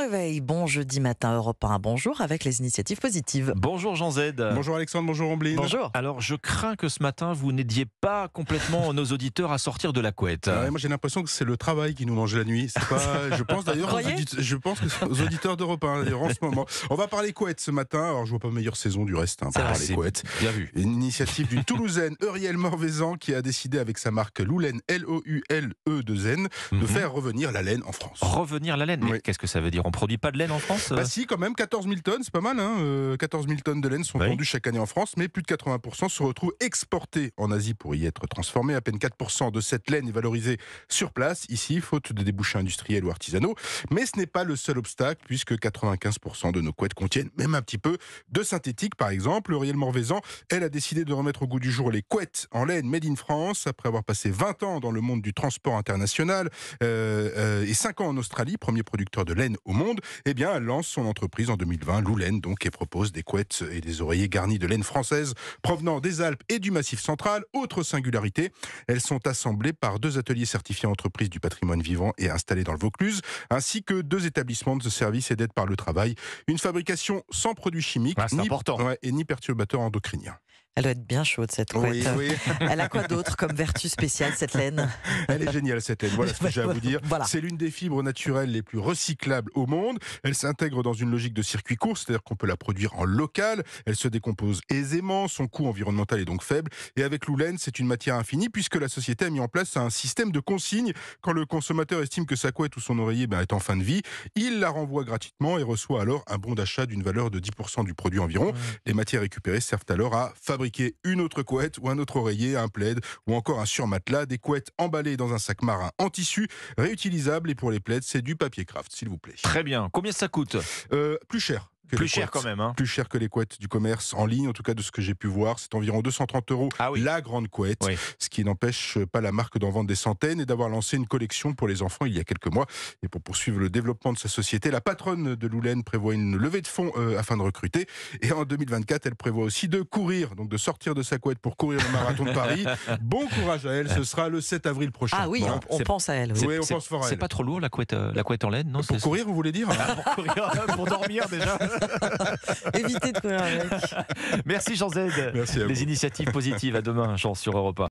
réveil, bon jeudi matin Europe 1, bonjour avec les initiatives positives. Bonjour Jean Z. Bonjour Alexandre, bonjour Ambline. Bonjour. Alors je crains que ce matin vous n'aidiez pas complètement nos auditeurs à sortir de la couette. Ouais, moi j'ai l'impression que c'est le travail qui nous mange la nuit. C'est pas, je pense d'ailleurs aux auditeurs d'Europe 1 d'ailleurs, en ce moment. On va parler couette ce matin. Alors je vois pas meilleure saison du reste pour parler couette. Bien vu. Une initiative d'une Toulousaine, Euriel Morvezan, qui a décidé avec sa marque Loulaine, Loule2N, de faire revenir la laine en France. Revenir la laine. Mais Oui. qu'est-ce que ça veut dire? On produit pas de laine en France? Bah si, quand même, 14 000 tonnes, c'est pas mal. 14 000 tonnes de laine sont vendues chaque année en France, mais plus de 80% se retrouvent exportés en Asie pour y être transformés. À peine 4% de cette laine est valorisée sur place, ici, faute de débouchés industriels ou artisanaux. Mais ce n'est pas le seul obstacle, puisque 95% de nos couettes contiennent même un petit peu de synthétique. Par exemple, Euriel Morvezan, elle a décidé de remettre au goût du jour les couettes en laine made in France, après avoir passé 20 ans dans le monde du transport international et 5 ans en Australie, premier producteur de laine au monde. Eh bien, elle lance son entreprise en 2020, Loulaine, donc, et propose des couettes et des oreillers garnis de laine française provenant des Alpes et du Massif central. Autre singularité, elles sont assemblées par 2 ateliers certifiés entreprises du patrimoine vivant et installés dans le Vaucluse, ainsi que 2 établissements de services et d'aide par le travail. Une fabrication sans produits chimiques, C'est important. et ni perturbateurs endocriniens. Elle doit être bien chaude cette couette. Oui. Elle a quoi d'autre comme vertu spéciale cette laine? Elle est géniale cette laine, voilà ce que j'ai à vous dire. Voilà. C'est l'une des fibres naturelles les plus recyclables au monde. Elle s'intègre dans une logique de circuit court, c'est-à-dire qu'on peut la produire en local. Elle se décompose aisément, son coût environnemental est donc faible. Et avec Loulaine, c'est une matière infinie puisque la société a mis en place un système de consigne. Quand le consommateur estime que sa couette ou son oreiller est en fin de vie, il la renvoie gratuitement et reçoit alors un bon d'achat d'une valeur de 10% du produit environ. Les matières récupérées servent alors à fabriquer une autre couette ou un autre oreiller, un plaid ou encore un surmatelas, des couettes emballées dans un sac marin en tissu, réutilisable, et pour les plaids, c'est du papier craft, s'il vous plaît. Très bien. Combien ça coûte? Plus cher. Que Plus les cher couettes. quand même. Hein. Plus cher que les couettes du commerce en ligne, en tout cas de ce que j'ai pu voir. C'est environ 230 € la grande couette, ce qui n'empêche pas la marque d'en vendre des centaines et d'avoir lancé une collection pour les enfants il y a quelques mois. Et pour poursuivre le développement de sa société, la patronne de Loulaine prévoit une levée de fonds afin de recruter. Et en 2024, elle prévoit aussi de courir, donc de sortir de sa couette pour courir le marathon de Paris. Bon courage à elle, ce sera le 7 avril prochain. Ah oui, Voilà. on pense à elle. Oui. Oui, on pense fort à C'est elle. pas trop lourd la couette en laine, non? Pour courir, vous voulez dire? Pour courir, pour dormir déjà. Évitez de courir avec. Merci Jean Z. Merci à vous. Les initiatives positives. À demain, Jean, sur Europe 1.